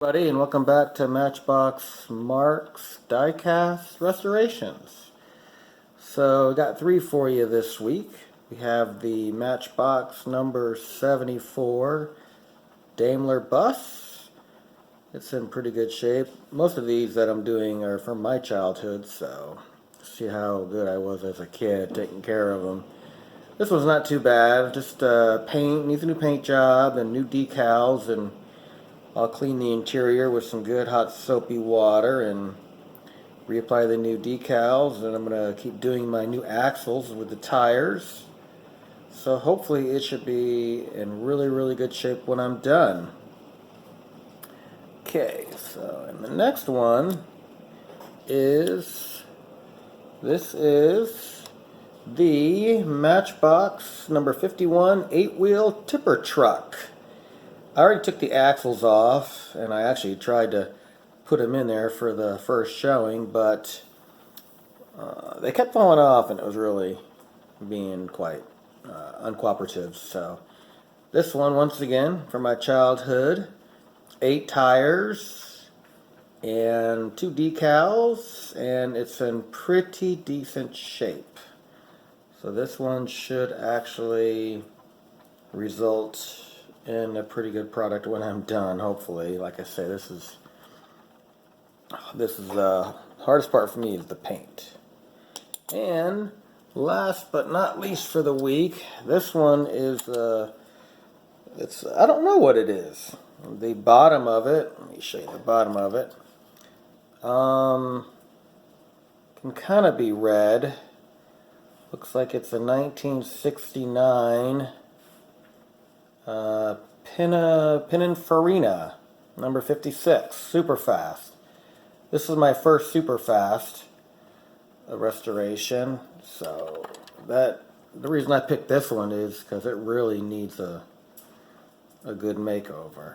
Buddy, and welcome back to Matchbox Mark's Diecast Restorations. So, got three for you this week. We have the Matchbox number 74 Daimler bus. It's in pretty good shape. Most of these that I'm doing are from my childhood, so see how good I was as a kid taking care of them. This one's not too bad. Just paint, needs a new paint job and new decals, and I'll clean the interior with some good hot soapy water and reapply the new decals, and I'm going to keep doing my new axles with the tires. So hopefully it should be in really good shape when I'm done. Okay, so and the next one is, this is the Matchbox number 51 8-wheel tipper truck. I already took the axles off, and I actually tried to put them in there for the first showing, but they kept falling off, and it was really being quite uncooperative. So this one, once again, from my childhood, 8 tires and 2 decals, and it's in pretty decent shape. So this one should actually result in a pretty good product when I'm done, hopefully. Like I say, this is the hardest part for me, is the paint. And last but not least for the week, this one is it's, I don't know what it is. The bottom of it, let me show you the bottom of it. Can kind of be red. Looks like it's a 1969 Pininfarina, number 56, super fast. This is my first super fast restoration, so the reason I picked this one is because it really needs a good makeover.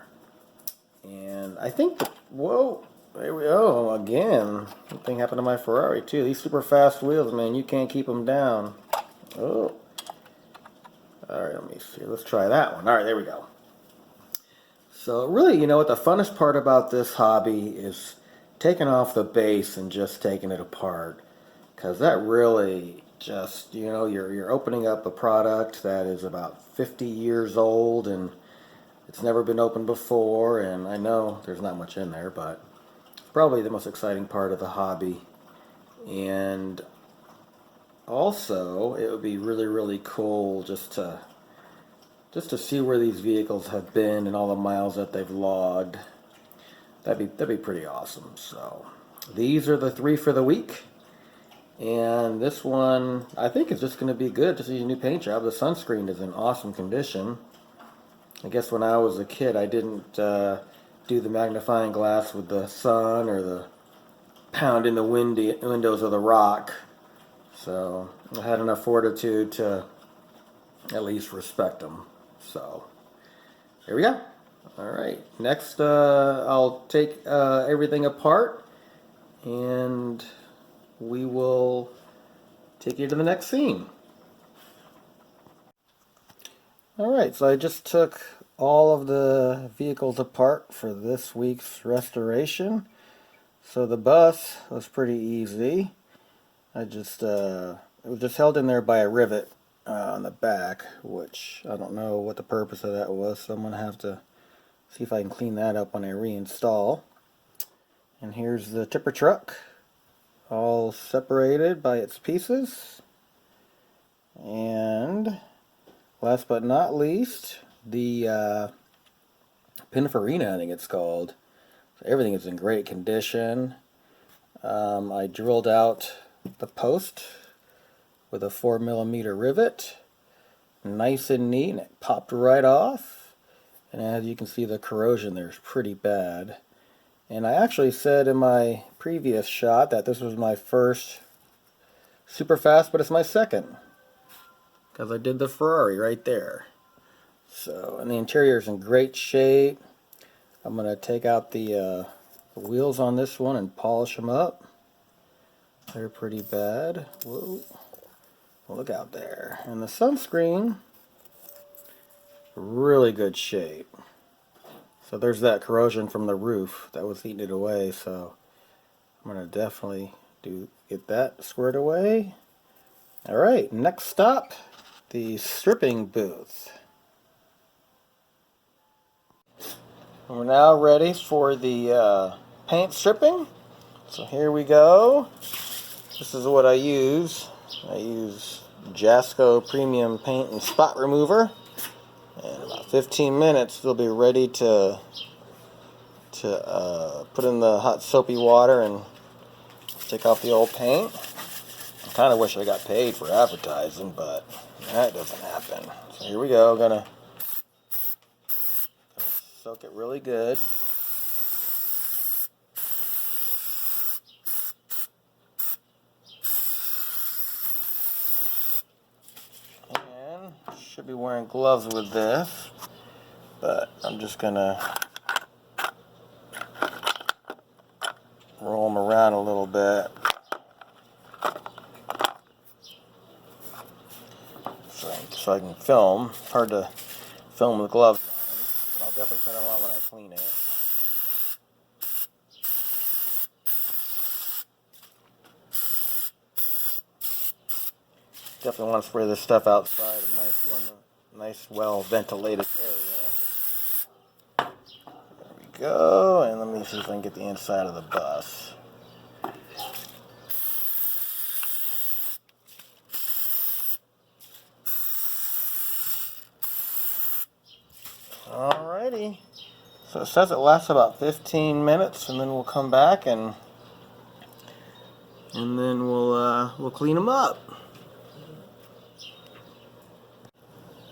And I think, whoa, there we go, again, something happened to my Ferrari too. These super fast wheels, man, you can't keep them down. Oh. Alright, let me see. Let's try that one. Alright, there we go. So really, you know what, the funnest part about this hobby is taking off the base and just taking it apart. Because that really just, you know, you're opening up a product that is about 50 years old and it's never been opened before. And I know there's not much in there, but it's probably the most exciting part of the hobby. And also, it would be really cool just to see where these vehicles have been and all the miles that they've logged. That'd be pretty awesome. So these are the three for the week, and this one I think is just going to be good. Just a new paint job. The sunscreen is in awesome condition. I guess when I was a kid, I didn't do the magnifying glass with the sun or the pound in the windows of the rock. So I had enough fortitude to at least respect them. So here we go. All right. Next, I'll take everything apart, and we will take you to the next scene. All right. So I just took all of the vehicles apart for this week's restoration. So the bus was pretty easy. It was just held in there by a rivet on the back, which I don't know what the purpose of that was, so I'm going to have to see if I can clean that up when I reinstall. And here's the tipper truck, all separated by its pieces. And last but not least, the Pininfarina, I think it's called. So everything is in great condition. I drilled out the post with a 4mm rivet, nice and neat, and it popped right off. And as you can see, the corrosion there is pretty bad. And I actually said in my previous shot that this was my first super fast, but it's my second, because I did the Ferrari right there. So, and the interior is in great shape. I'm going to take out the wheels on this one and polish them up. They're pretty bad. Whoa. Look out there. And the sunscreen, really good shape. So there's that corrosion from the roof that was eating it away. So I'm gonna definitely get that squared away. All right, next stop, the stripping booth. We're now ready for the paint stripping. So here we go. This is what I use. I use Jasco Premium Paint and Spot Remover. In about 15 minutes, they'll be ready to put in the hot soapy water and take off the old paint. I kind of wish I got paid for advertising, but that doesn't happen. So here we go. Gonna soak it really good. And should be wearing gloves with this, but I'm just gonna roll them around a little bit so I can film. It's hard to film with gloves on, but I'll definitely put them on when I clean it. Definitely want to spray this stuff outside, a nice well ventilated area. There we go, and let me see if I can get the inside of the bus. Alrighty, so it says it lasts about 15 minutes, and then we'll come back and then we'll clean them up.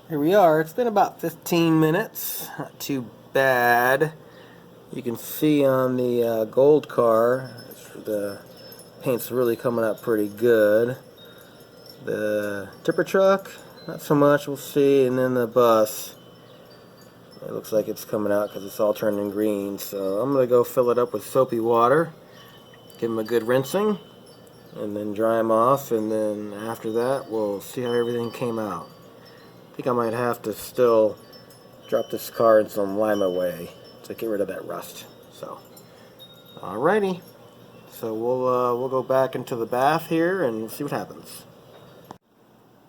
Here we are. It's been about 15 minutes. Not too bad. You can see on the gold car, the paint's really coming up pretty good. The tipper truck, not so much. We'll see. And then the bus, it looks like it's coming out because it's all turning green. So I'm going to go fill it up with soapy water, give them a good rinsing, and then dry them off. And then after that, we'll see how everything came out. I think I might have to still drop this car in some lime away to get rid of that rust. So, alrighty. So we'll go back into the bath here and see what happens.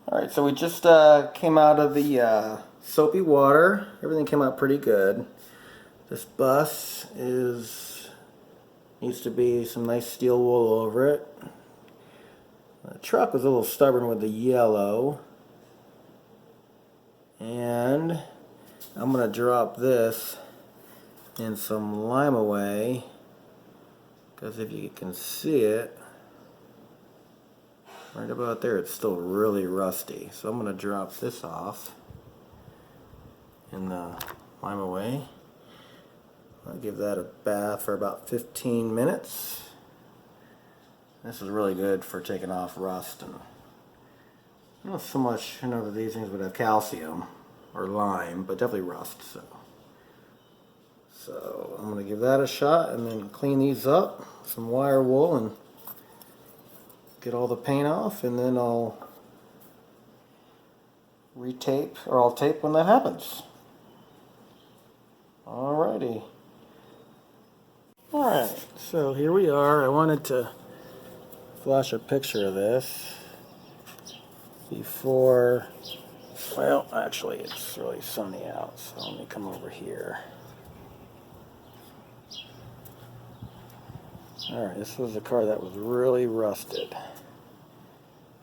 Alright, so we just came out of the soapy water. Everything came out pretty good. This bus needs to be some nice steel wool over it. The truck was a little stubborn with the yellow. And I'm going to drop this in some lime away, because if you can see it, right about there, it's still really rusty. So I'm going to drop this off in the lime away. I'll give that a bath for about 15 minutes. This is really good for taking off rust and not so much, that these things would have calcium or lime, but definitely rust. So I'm going to give that a shot and then clean these up, some wire wool, and get all the paint off, and then I'll retape, or I'll tape when that happens. Alrighty. Alright, so here we are. I wanted to flash a picture of this before, well, actually it's really sunny out, so let me come over here. Alright, this was a car that was really rusted.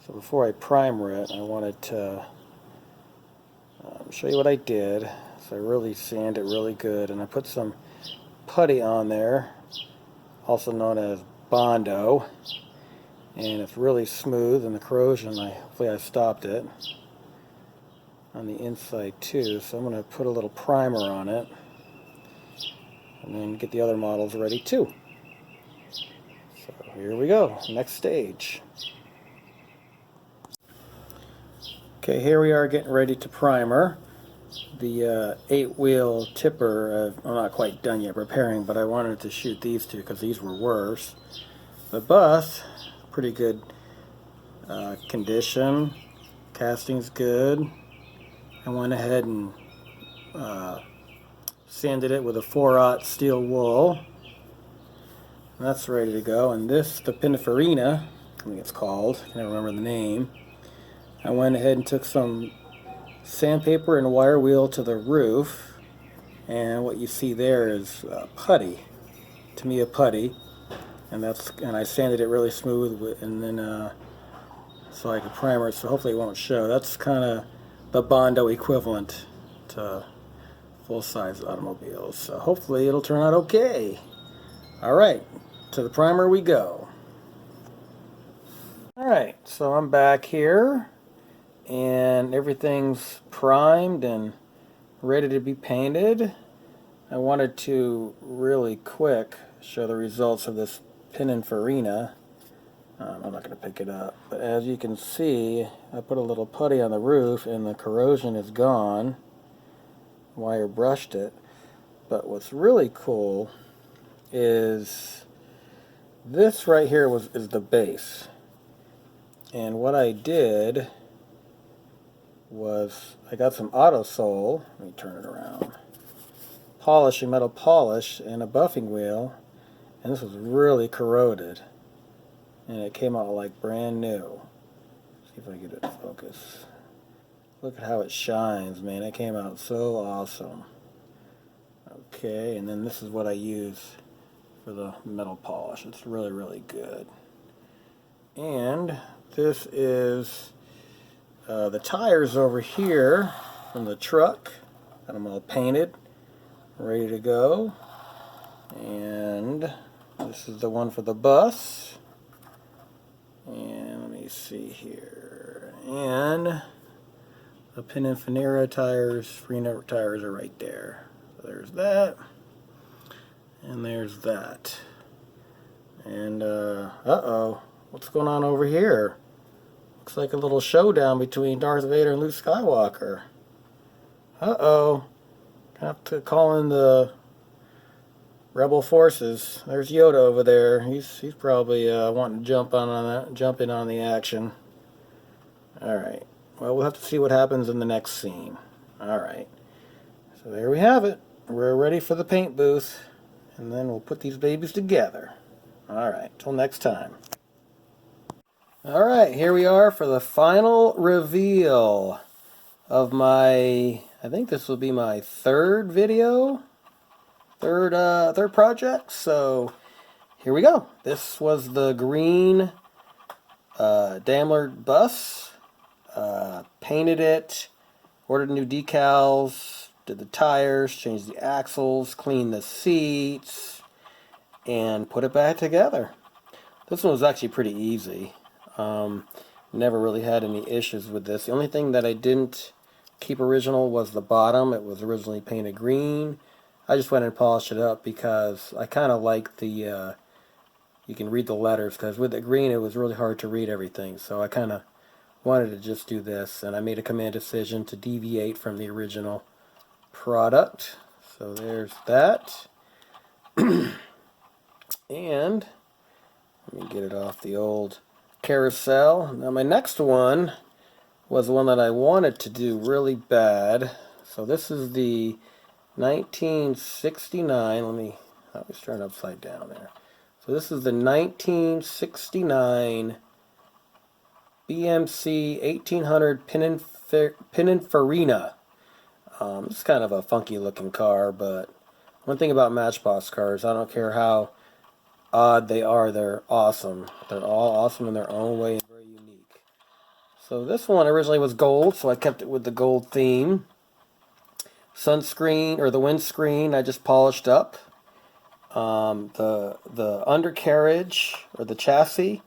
So before I primer it, I wanted to show you what I did. So I really sanded it really good, and I put some putty on there, also known as Bondo. And it's really smooth, and the corrosion, hopefully I stopped it on the inside too. So I'm going to put a little primer on it and then get the other models ready too. So here we go, next stage. Okay, here we are getting ready to primer. The 8-wheel tipper, I'm not quite done yet repairing, but I wanted to shoot these two because these were worse. The bus, pretty good condition. Casting's good. I went ahead and Sanded it with a 4/0 steel wool. That's ready to go. And this, the Pininfarina, I think it's called, I can't remember the name. I went ahead and took some sandpaper and wire wheel to the roof, and what you see there is putty, Tamiya putty, and I sanded it really smooth, and then so I could primer it, so hopefully it won't show. That's kind of the Bondo equivalent to full-size automobiles, so hopefully it'll turn out okay. All right, to the primer we go. All right, so I'm back here, and everything's primed and ready to be painted. I wanted to really quick show the results of this Pininfarina. I'm not going to pick it up, but as you can see, I put a little putty on the roof and the corrosion is gone. Wire brushed it. But what's really cool is this right here is the base. And what I did was I got some Autosol, let me turn it around, polish, a metal polish, and a buffing wheel, and this was really corroded. And it came out like brand new. See if I get it to focus. Look at how it shines, man. It came out so awesome. Okay, and then this is what I use for the metal polish. It's really, really good. And this is the tires over here from the truck. Got them all painted, ready to go. And this is the one for the bus. And let me see here. And the Pininfarina tires, Farina tires are right there. So there's that. And there's that. And, uh-oh. What's going on over here? Looks like a little showdown between Darth Vader and Luke Skywalker. Uh-oh. Have to call in the Rebel forces. There's Yoda over there. He's probably wanting to jump in on the action. All right. Well, we'll have to see what happens in the next scene. All right. So there we have it. We're ready for the paint booth, and then we'll put these babies together. All right. Till next time. All right. Here we are for the final reveal of my. I think this will be my third video. Third project, so here we go. This was the green Daimler bus. Painted it, ordered new decals, did the tires, changed the axles, cleaned the seats, and put it back together. This one was actually pretty easy. Never really had any issues with this. The only thing that I didn't keep original was the bottom. It was originally painted green. I just went and polished it up because I kind of like the, you can read the letters, because with the green it was really hard to read everything. So I kind of wanted to just do this, and I made a command decision to deviate from the original product. So there's that. And let me get it off the old carousel. Now my next one was the one that I wanted to do really bad. So this is the 1969, let me turn it upside down there. So this is the 1969 BMC 1800 Pininfarina. It's kind of a funky looking car, but one thing about Matchbox cars, I don't care how odd they are, they're awesome. They're all awesome in their own way and very unique. So this one originally was gold, so I kept it with the gold theme. Sunscreen, or the windscreen, I just polished up. The undercarriage, or the chassis,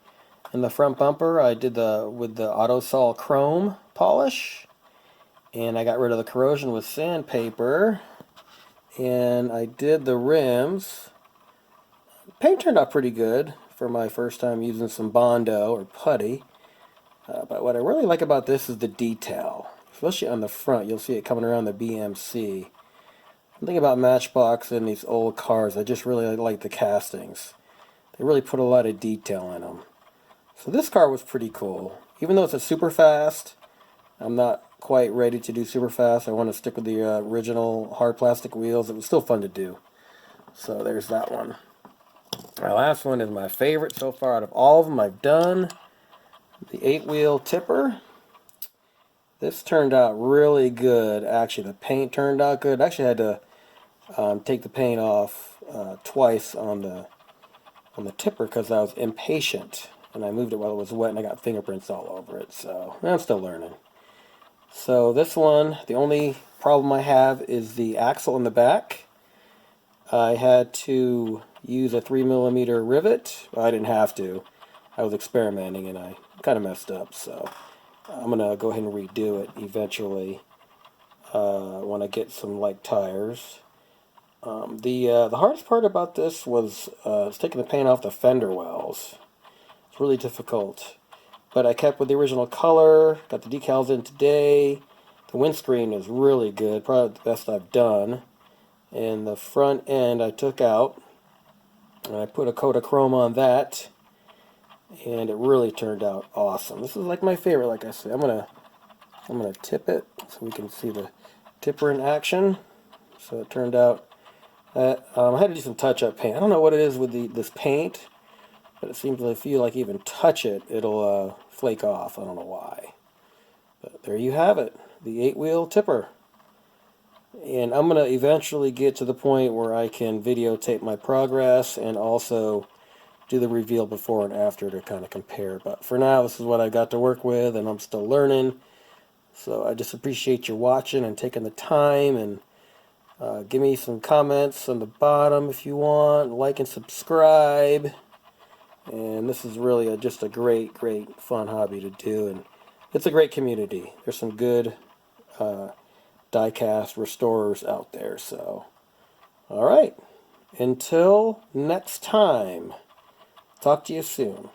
and the front bumper, I did with the Autosol chrome polish. And I got rid of the corrosion with sandpaper. And I did the rims. Paint turned out pretty good for my first time using some Bondo or putty. But what I really like about this is the detail. Especially on the front, you'll see it coming around the BMC. One thing about Matchbox and these old cars, I just really like the castings. They really put a lot of detail in them. So this car was pretty cool. Even though it's a super fast, I'm not quite ready to do super fast. I want to stick with the original hard plastic wheels. It was still fun to do. So there's that one. My last one is my favorite so far out of all of them I've done. The 8-wheel tipper. This turned out really good. Actually, the paint turned out good. I actually had to take the paint off twice on the tipper because I was impatient and I moved it while it was wet and I got fingerprints all over it. So I'm still learning. So this one, the only problem I have is the axle in the back. I had to use a 3mm rivet. Well, I didn't have to. I was experimenting and I kind of messed up. So I'm going to go ahead and redo it eventually when I get some light tires. The hardest part about this was taking the paint off the fender wells. It's really difficult. But I kept with the original color, got the decals in today. The windscreen is really good, probably the best I've done. And the front end I took out, and I put a coat of chrome on that. And it really turned out awesome. This is like my favorite, like I said. I'm gonna tip it so we can see the tipper in action. So it turned out that I had to do some touch-up paint. I don't know what it is with this paint, but it seems like if you even touch it, it'll flake off. I don't know why. But there you have it, the 8-wheel tipper. And I'm gonna eventually get to the point where I can videotape my progress and also do the reveal before and after to kind of compare. But for now, this is what I got to work with, and I'm still learning. So I just appreciate you watching and taking the time, and give me some comments on the bottom if you want. Like and subscribe. And this is really just a great, great fun hobby to do, and it's a great community. There's some good die-cast restorers out there. So, all right. Until next time. Talk to you soon.